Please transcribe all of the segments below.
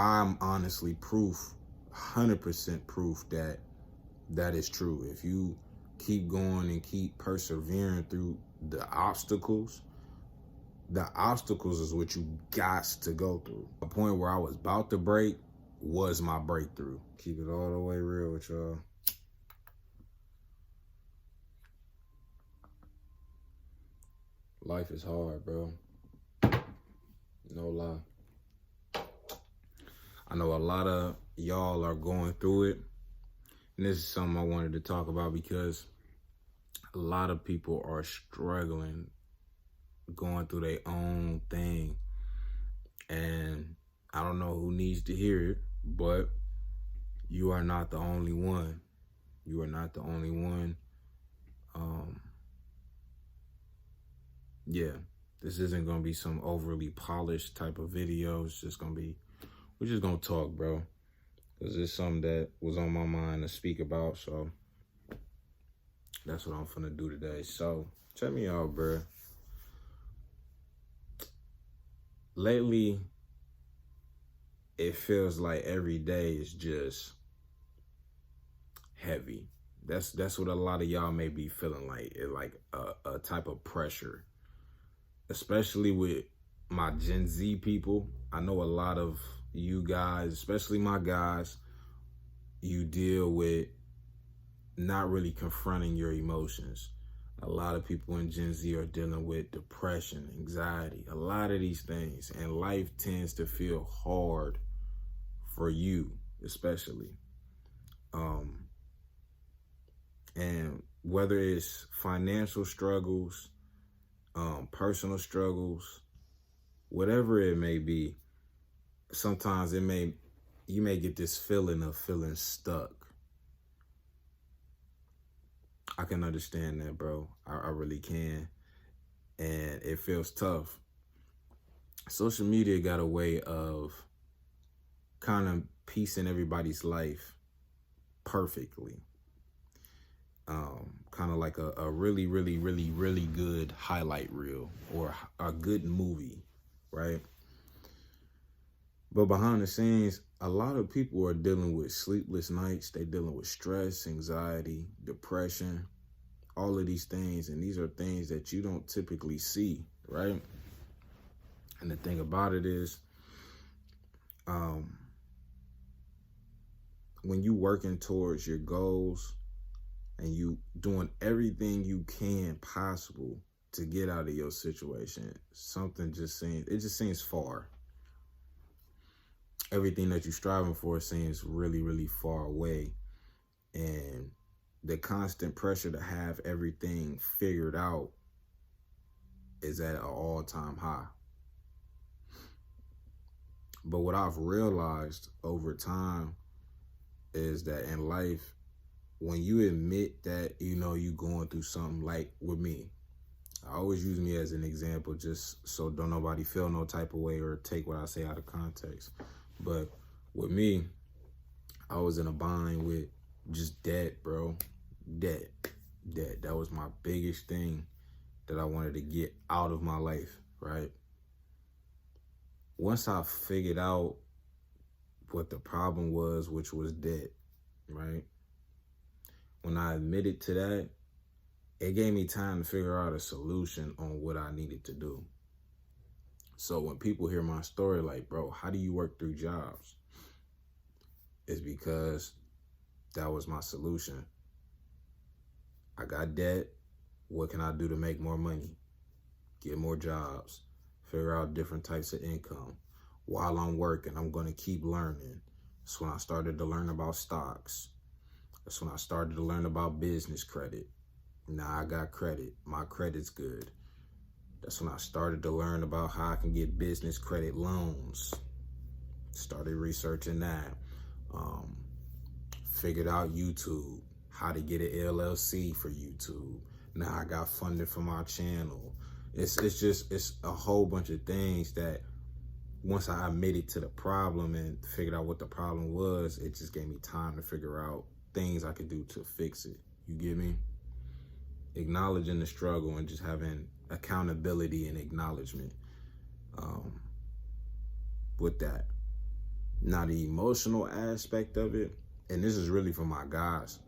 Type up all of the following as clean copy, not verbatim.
I'm honestly proof, 100% proof that that is true. If you keep going and keep persevering through the obstacles is what you got to go through. A point where I was about to break was my breakthrough. Keep it all the way real with y'all. Life is hard, bro. No lie. I know a lot of y'all are going through it. And this is something I wanted to talk about because a lot of people are struggling, going through their own thing. And I don't know who needs to hear it, but you are not the only one. You are not the only one. Yeah, this isn't going to be some overly polished type of video. It's just going to be, we're just going to talk, bro. Because it's something that was on my mind to speak about. So that's what I'm finna do today. So check me out, bro. Lately, it feels like every day is just heavy. That's what a lot of y'all may be feeling like. It like a type of pressure. Especially with my Gen Z people. I know a lot of you guys, especially my guys, you deal with not really confronting your emotions. A lot of people in Gen Z are dealing with depression, anxiety, a lot of these things. And life tends to feel hard for you, especially. And whether it's financial struggles, personal struggles, whatever it may be, sometimes you may get this feeling of feeling stuck. I can understand that, bro. I really can. And it feels tough. Social media got a way of kind of piecing everybody's life perfectly. Kind of like a really, really, really, really good highlight reel or a good movie, right? But behind the scenes, a lot of people are dealing with sleepless nights. They're dealing with stress, anxiety, depression, all of these things. And these are things that you don't typically see, right? And the thing about it is, when you working towards your goals and you doing everything you can possible to get out of your situation, something just seems far. Everything that you're striving for seems really, really far away. And the constant pressure to have everything figured out is at an all-time high. But what I've realized over time is that in life, when you admit that, you going through something, like with me, I always use me as an example just so don't nobody feel no type of way or take what I say out of context. But with me, I was in a bind with just debt, bro. Debt. That was my biggest thing that I wanted to get out of my life, right? Once I figured out what the problem was, which was debt, right? When I admitted to that, it gave me time to figure out a solution on what I needed to do. So when people hear my story, like, bro, how do you work through jobs? It's because that was my solution. I got debt. What can I do to make more money? Get more jobs. Figure out different types of income. While I'm working, I'm going to keep learning. That's when I started to learn about stocks. That's when I started to learn about business credit. Now I got credit. My credit's good. That's when I started to learn about how I can get business credit loans. Started researching that. Figured out YouTube, how to get an LLC for YouTube. Now I got funding for my channel. It's a whole bunch of things that once I admitted to the problem and figured out what the problem was, it just gave me time to figure out things I could do to fix it. You get me? Acknowledging the struggle and just having accountability and acknowledgement with that. Now, the emotional aspect of it, and this is really for my guys.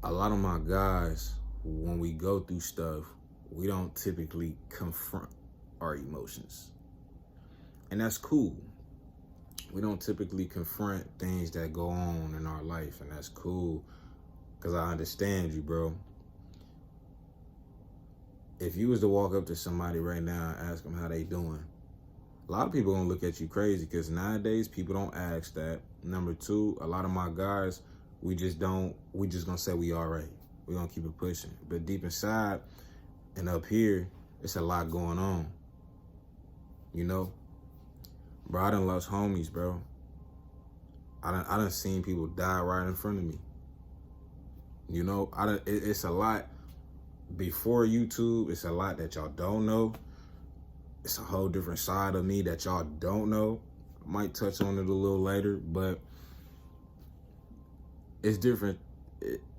A lot of my guys, when we go through stuff, we don't typically confront our emotions. And that's cool. We don't typically confront things that go on in our life, and that's cool, because I understand you, bro. If you was to walk up to somebody right now and ask them how they doing, a lot of people gonna look at you crazy, because nowadays people don't ask that. Number two, a lot of my guys, we just gonna say we all right. We gonna keep it pushing. But deep inside and up here, it's a lot going on. You know? Bro, I done lost homies, bro. I done seen people die right in front of me. You know, it's a lot before YouTube. It's a lot that y'all don't know. It's a whole different side of me that y'all don't know. I might touch on it a little later, but it's different.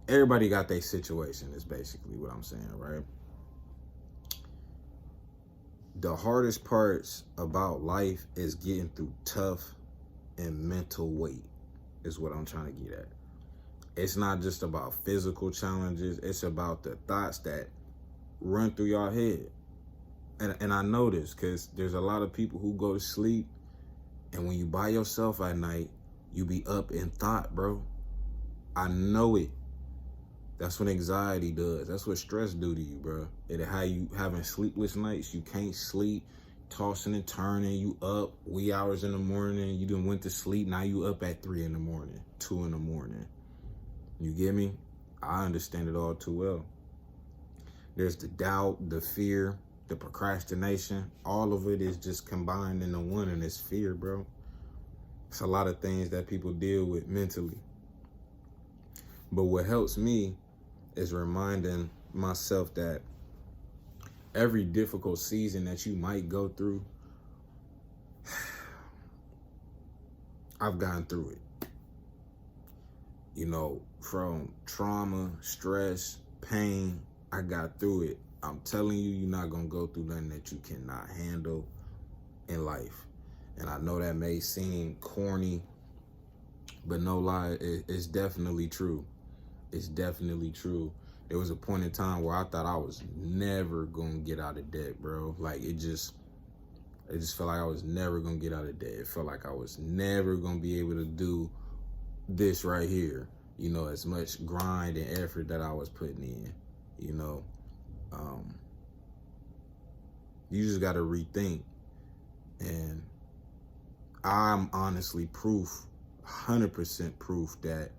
Everybody got their situation, is basically what I'm saying, right? The hardest parts about life is getting through tough and mental weight, is what I'm trying to get at. It's not just about physical challenges. It's about the thoughts that run through your head. And I know this because there's a lot of people who go to sleep, and when you by yourself at night, you be up in thought, bro. I know it. That's what anxiety does. That's what stress do to you, bro. And how you having sleepless nights, you can't sleep, tossing and turning, you up wee hours in the morning, you done went to sleep, now you up at 3 in the morning, 2 in the morning. You get me? I understand it all too well. There's the doubt, the fear, the procrastination. All of it is just combined into one, and it's fear, bro. It's a lot of things that people deal with mentally. But what helps me is reminding myself that every difficult season that you might go through, I've gone through it. You know, from trauma, stress, pain, I got through it. I'm telling you, you're not going to go through nothing that you cannot handle in life. And I know that may seem corny, but no lie, it's definitely true. It's definitely true. There was a point in time where I thought I was never going to get out of debt, bro. Like, it just felt like I was never going to get out of debt. It felt like I was never going to be able to do this right here. You know, as much grind and effort that I was putting in, you know. You just got to rethink. And I'm honestly proof, 100% proof that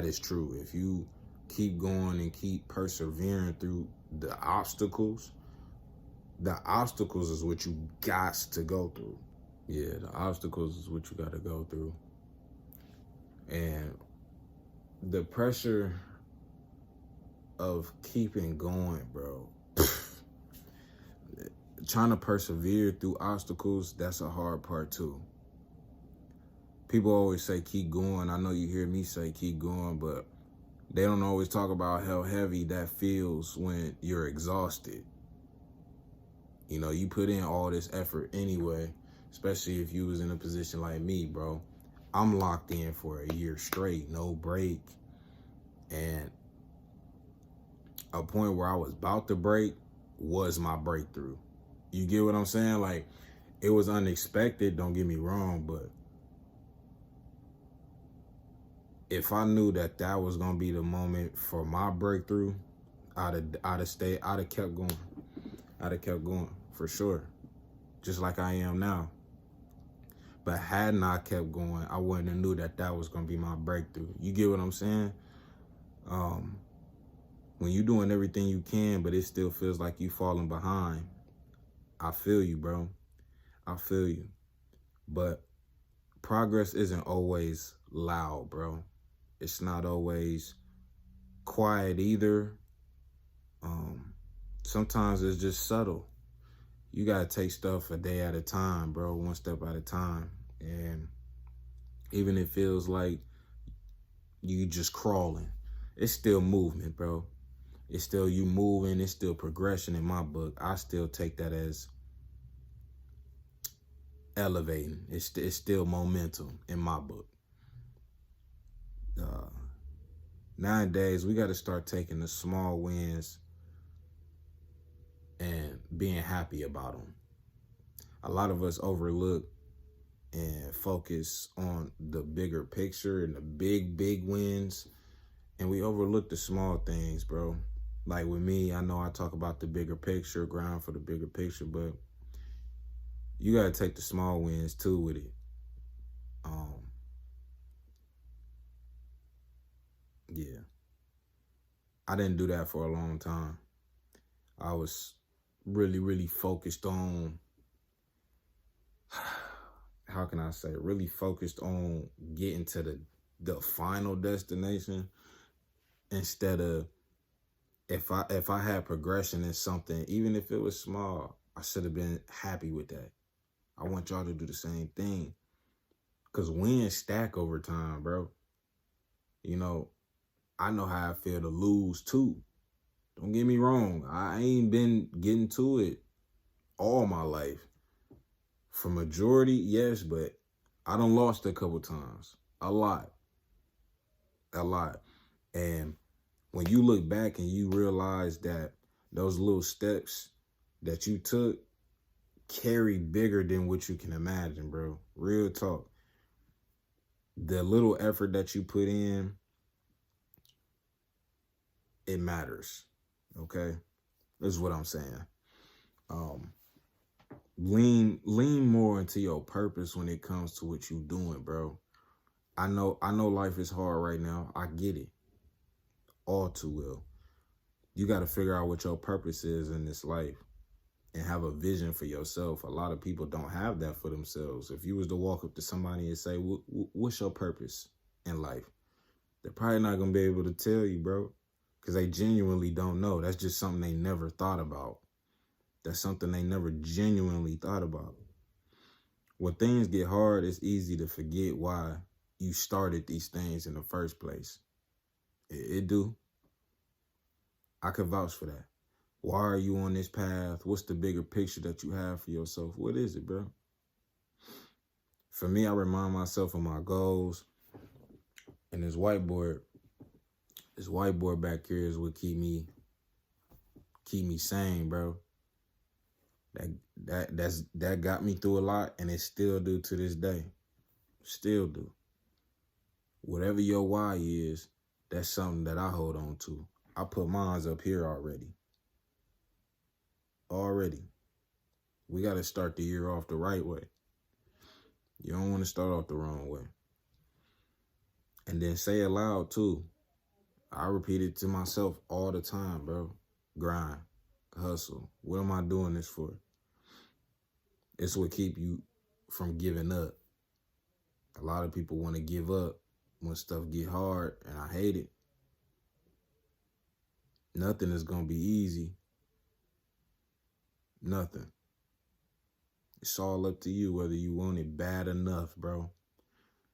is true. If you keep going and keep persevering through the obstacles is what you got to go through. Yeah, the obstacles is what you got to go through. And the pressure of keeping going, bro. Trying to persevere through obstacles, that's a hard part too. People always say keep going. I know you hear me say keep going, but they don't always talk about how heavy that feels when you're exhausted. You know, you put in all this effort anyway, especially if you was in a position like me, bro. I'm locked in for a year straight, no break. And a point where I was about to break was my breakthrough. You get what I'm saying? Like, it was unexpected, don't get me wrong, but if I knew that was gonna be the moment for my breakthrough, I'd have kept going. I'd have kept going for sure, just like I am now. But hadn't I kept going, I wouldn't have knew that was gonna be my breakthrough. You get what I'm saying? When you're doing everything you can, but it still feels like you falling behind, I feel you, bro. I feel you. But progress isn't always loud, bro. It's not always quiet either. Sometimes it's just subtle. You gotta take stuff a day at a time, bro, one step at a time. And even if it feels like you just crawling, it's still movement, bro. It's still you moving, it's still progression in my book. I still take that as elevating. It's still momentum in my book. Uh, Nowadays, we got to start taking the small wins and being happy about them. A lot of us overlook and focus on the bigger picture and the big wins, and we overlook the small things, bro. Like with me, I know I talk about the bigger picture, grind for the bigger picture, but you got to take the small wins too with it. Yeah, I didn't do that for a long time. I was really focused on, how can I say, really focused on getting to the final destination, instead of, if I had progression in something, even if it was small, I should have been happy with that. I want y'all to do the same thing, because wins stack over time, bro. You know, I know how I feel to lose too. Don't get me wrong. I ain't been getting to it all my life. For majority, yes, but I done lost a couple times. A lot. And when you look back and you realize that those little steps that you took carry bigger than what you can imagine, bro. Real talk. The little effort that you put in, it matters. Okay? This is what I'm saying. Lean more into your purpose when it comes to what you doing, bro. I know life is hard right now. I get it. All too well. You got to figure out what your purpose is in this life and have a vision for yourself. A lot of people don't have that for themselves. If you was to walk up to somebody and say, what's your purpose in life? They're probably not going to be able to tell you, bro, because they genuinely don't know. That's just something they never thought about. That's something they never genuinely thought about. When things get hard, it's easy to forget why you started these things in the first place. It do. I could vouch for that. Why are you on this path? What's the bigger picture that you have for yourself? What is it, bro? For me, I remind myself of my goals. And this whiteboard back here is what keep me sane, bro. That got me through a lot, and it still do to this day. Still do. Whatever your why is, that's something that I hold on to. I put mine up here already. We got to start the year off the right way. You don't want to start off the wrong way. And then say it loud too. I repeat it to myself all the time, bro. Grind, hustle. What am I doing this for? It's what keep you from giving up. A lot of people want to give up when stuff get hard, and I hate it. Nothing is going to be easy. Nothing. It's all up to you whether you want it bad enough, bro.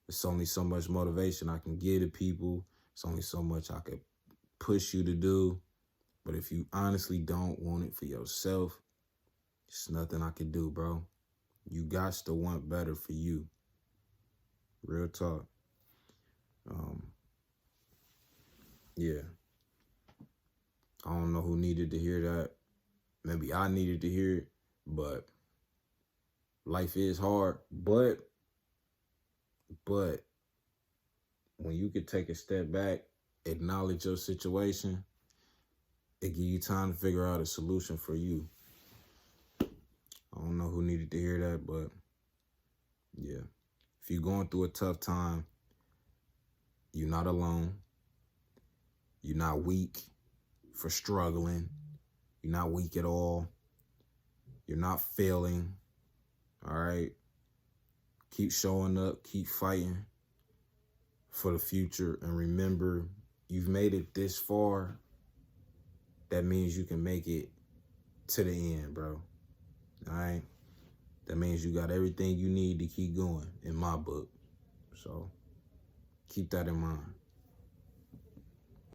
It's only so much motivation I can give to people. It's only so much I could push you to do. But if you honestly don't want it for yourself, there's nothing I can do, bro. You got to want better for you. Real talk. Yeah. I don't know who needed to hear that. Maybe I needed to hear it, but life is hard. But when you could take a step back, acknowledge your situation, it give you time to figure out a solution for you. I don't know who needed to hear that, but yeah. If you're going through a tough time, you're not alone. You're not weak for struggling. You're not weak at all. You're not failing. All right? Keep showing up. Keep fighting for the future. And remember, you've made it this far. That means you can make it to the end, bro. All right? That means you got everything you need to keep going in my book. So keep that in mind.